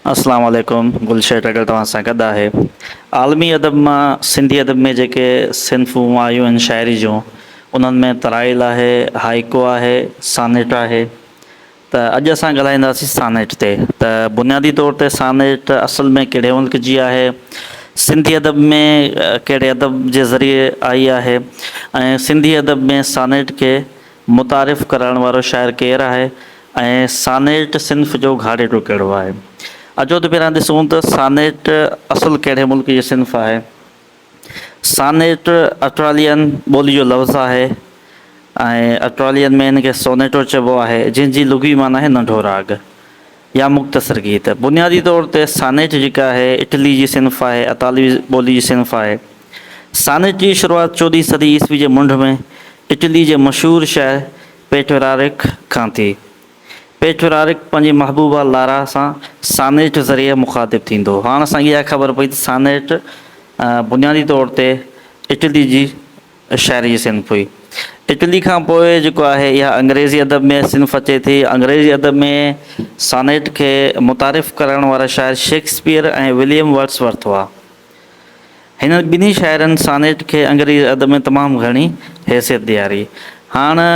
अस्सलाम वालेकुम। गुलशेट अगर तव्हां सां गॾु आहे। आलमी अदब मां सिंधी अदब में जेके सिन्फ़ूं आयूं आहिनि शाइरी जूं, उन्हनि में तराइल आहे, हाइको आहे, सानेट आहे। त अॼु असां ॻाल्हाईंदासीं सानेट ते। त बुनियादी तौर ते सानेट असल में कहिड़े मुल्क जी आहे, सिंधी अदब में कहिड़े अदब जे ज़रिए आई आहे, ऐं सिंधी अदब में सानेट खे मुतारिफ़ करण वारो शाइर केरु आहे, ऐं सानेट सिन्फ़ जो घाड़ेटो कहिड़ो आहे। अचो त पहिरियां ॾिसूं त सानेट असुल कहिड़े मुल्क जी सिन्फ़ आहे। सानेट अट्रालियन ॿोली जो लफ़्ज़ु आहे ऐं अट्रालियन में हिन खे सोनेटो चइबो आहे, जंहिंजी लुघी माना आहे नंढो राग या मुख़्तसर गीत। बुनियादी तौर ते सानेट जेका आहे इटली जी सिन्फ़ आहे, अतालवी ॿोली जी सिन्फ़ आहे। सानेट जी शुरूआति 14वीं सदी ईस्वी जे मुंड में इटली जे मशहूरु शाइर पेट्रारिक खां थी। पेट्रारिक पंहिंजी महबूबा लारा सां सानेट ज़रिए मुखातिब थींदो। हाणे असांखे इहा ख़बर पई त सानेट बुनियादी तौर ते इटली जी शाइरी जी सिन्फ़ हुई। इटली खां पोइ जेको आहे इहा अंग्रेज़ी अदब में सिन्फ़ अचे थी। अंग्रेज़ी अदब में सानेट खे मुतारिफ़ करण वारा शाइर शेक्सपियर ऐं विलियम वर्ड्सवर्थ हुआ। हिन ॿिन्ही शाइरनि सानेट खे अंग्रेज़ी अदब में तमामु घणी हैसियत ॾियारी। हाणे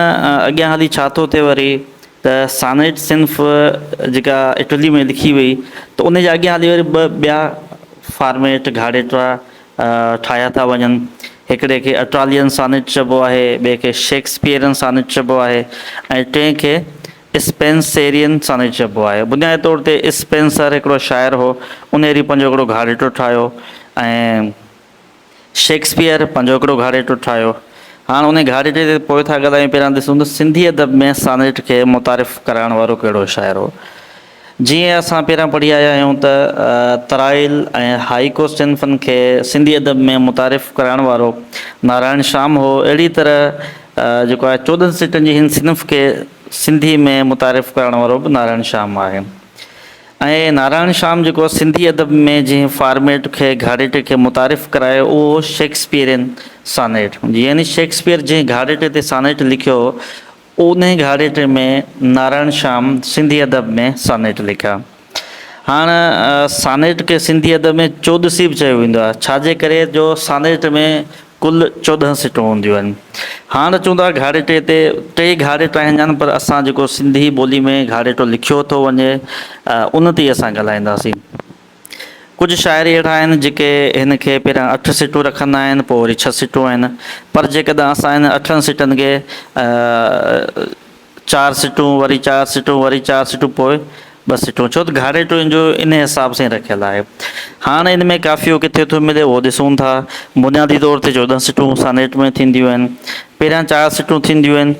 अॻियां हली छा थो थिए वरी त सानेट सिन्फ़ जेका इटली में लिखी वई, त उन जे अॻियां हली वरी ॿिया फॉर्मेट घाड़ेटा ठाहिया था वञनि। हिकिड़े खे अट्रालियन सानेट चइबो आहे, ॿिए खे शेक्सपियरन सानेट चइबो आहे, ऐं टे खे स्पेंसेरियन सानेट चइबो आहे। बुनियादी तौर ते स्पेंसर हिकिड़ो शाइर हो, उन वरी पंहिंजो हिकिड़ो घाड़ेटो ठाहियो, ऐं शेक्सपियर पंहिंजो हिकिड़ो घाड़ेटो ठाहियो। हाणे उन घाड़ेटे ते पोइ था ॻाल्हायूं। पहिरियां ॾिसूं त सिंधी अदब में सानेट खे मुतारिफ़ करण वारो कहिड़ो शाइर हो। जीअं असां पहिरियां पढ़ी आया आहियूं त तराइल ऐं हाइको सिन्फ़नि खे सिंधी अदब में मुतारिफ़ करण वारो नारायण शाम हो। अहिड़ी तरह जेको आहे 14 सिटनि जी हिन सिन्फ़ खे सिंधी में मुतारिफ़ करण वारो बि नारायण शाम आहे। ऐं नारायण शाम जेको सिंधी अदब में जंहिं फॉर्मेट खे घाड़ेटे खे मुतारिफ़ करायो, उहो शेक्सपियरन सानेट। यानी शेक्सपियर जंहिं घाड़ेटे ते सानेट लिखियो, उन घाड़ेटे में नारायण शाम सिंधी अदब में सानेट लिखिया। हाणे सानेट खे सिंधी अदब में चौदसी बि चयो वेंदो आहे। छाजे करे जो सानेट में कुल 14 सिटूं हूंदियूं आहिनि। हाणे अचूं था घाड़ेटे ते। टे घाड़ेटा आहिनि, पर असां जेको सिंधी ॿोली में घाड़ेटो लिखियो थो वञे, उन ते असां ॻाल्हाईंदासीं। कुझु शाइर अहिड़ा आहिनि जेके हिन खे पहिरियां 8 सिटूं रखंदा आहिनि, पोइ वरी 6 सिटूं आहिनि। पर जेकॾहिं असां हिन 8 सिटनि खे 4 सिटूं, वरी 4 सिटूं, वरी 4 सिटूं, पोइ 2 सिटूं, छो त घाड़ेटो जो इन हिसाब सां ई रखियलु आहे। हाणे हिन में काफ़ियो किथे थो मिले उहो ॾिसूं था। बुनियादी तौर ते 14 सिटूं सानेट में थींदियूं आहिनि। पहिरियां 4 सिटूं थींदियूं आहिनि,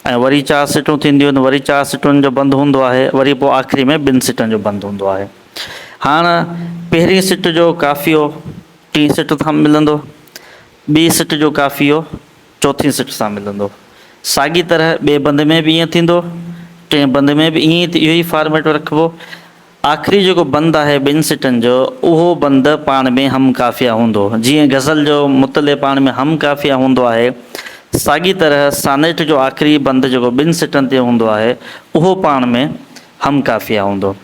ऐं वरी 4 सिटूं थींदियूं आहिनि, वरी 4 सिटुनि जो बंदि हूंदो आहे, वरी पोइ आख़िरी में 2 सिटनि जो बंदि हूंदो आहे। हाणे पहिरीं सिट जो काफ़ियो 3 सिट सां मिलंदो, ॿी सिट जो काफ़ियो 4थी सिट सां मिलंदो। साॻी तरह ॿिए बंद में बि ईअं थींदो, टे बंद में बि ईअं इहो ई फॉर्मेट रखिबो। आख़िरी जेको बंदि आहे 2 सिटनि जो, उहो बंदि पाण में हम काफ़िया हूंदो। जीअं गज़ल जो मुतले पाण में हम काफ़िया हूंदो आहे, साॻी तरह सानेट जो आख़िरी बंदि जेको 2 सिटनि ते हूंदो आहे, उहो पाण में हम काफ़िया हूंदो।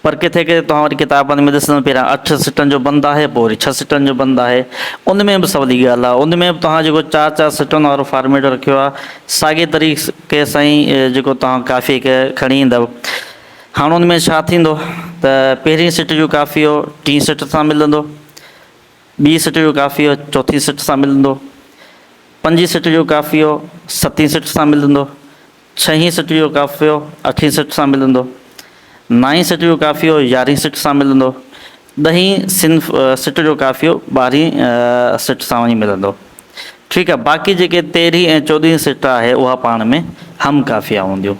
पर किथे किथे तव्हां वरी किताबनि में ॾिसंदो, पहिरियां 8 सिटनि जो बंदि आहे, पोइ वरी 6 सिटनि जो बंदि आहे। उन में बि सवली ॻाल्हि आहे। उन में बि तव्हां जेको 4-4 सिटुनि वारो फॉर्मेट रखियो आहे, साॻे तरीक़े सां ई जेको तव्हां काफ़िए खे खणी ईंदव। हाणे उन में छा थींदो त पहिरीं सिट जो काफ़ियो 3 सिट सां मिलंदो, ॿी सिट जो काफ़ियो 4थी सिट सां मिलंदो, 5 सिट जो काफ़ियो 7 सिट सां मिलंदो, 6 सिट जो काफ़ियो 8 सिट सां मिलंदो, 9 सिट जो काफ़ियो 11 सिट सां मिलंदो, 10 सिट जो काफ़ियो 12 सिट सां वञी मिलंदो। ठीकु आहे। बाक़ी जेके 13 ऐं 14 सिट आहे, उहा पाण में हम काफ़िया हूंदियूं।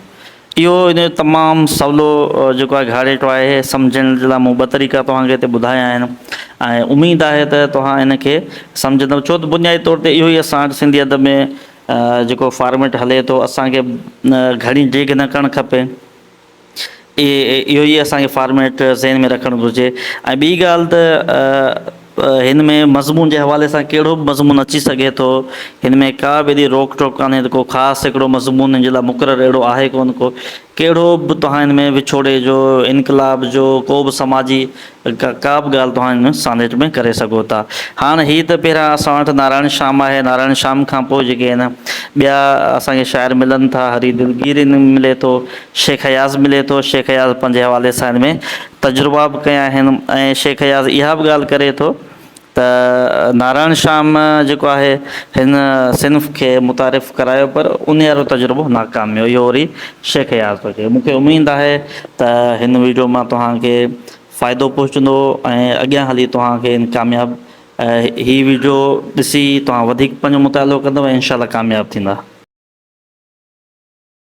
इहो इन जो तमामु सवलो जेको आहे घाड़ेटो आहे। सम्झण जे लाइ मूं 2 तरीक़ा तव्हांखे हिते ॿुधाया आहिनि, ऐं उमेदु आहे त तव्हां हिन खे सम्झंदव। छो त बुनियादी तौर ते इहो ई असां वटि सिंधी अदब में जेको फॉर्मेट हले थो, असांखे घणी डिघ न करणु खपे। इहो ई असांखे फॉर्मेट ज़हन में रखणु घुरिजे। ऐं ॿी ॻाल्हि त हिन में मज़मून जे हवाले सां कहिड़ो बि मज़मून अची सघे थो, हिन में का बि एॾी रोक टोक कान्हे, को ख़ासि हिकिड़ो मज़मून हिन जे लाइ मुक़ररु अहिड़ो आहे कोन को, कहिड़ो बि तव्हां हिन में विछोड़े जो, इनकलाब जो, को बि समाजी का बि ॻाल्हि तव्हां हिन में सानेट में करे सघो था। हाणे हीअ त पहिरियां असां वटि नारायण श्याम आहे, नारायण श्याम खां पोइ जेके आहिनि ॿिया असांखे शाइर मिलनि था, हरी दिलगीर मिले थो, शेख हयाज़ मिले थो। शेख हयाज़ पंहिंजे हवाले सां हिन में तजुर्बा बि कया आहिनि ऐं शेख हयाज़ इहा बि ॻाल्हि करे थो त नारायण श्याम जेको आहे हिन सिन्फ़ खे मुतारिफ़ करायो, पर उन वारो तजुर्बो नाकाम हुयो। इहो वरी शेख हयाज़ थो चए। मूंखे उमेदु आहे त हिन वीडियो मां तव्हांखे फ़ाइदो पहुचंदो ऐं अॻियां हली तव्हांखे कामयाबु हीअ वीडियो ॾिसी तव्हां वधीक पंहिंजो मुतालो कंदव ऐं इनशा कामयाबु थींदा।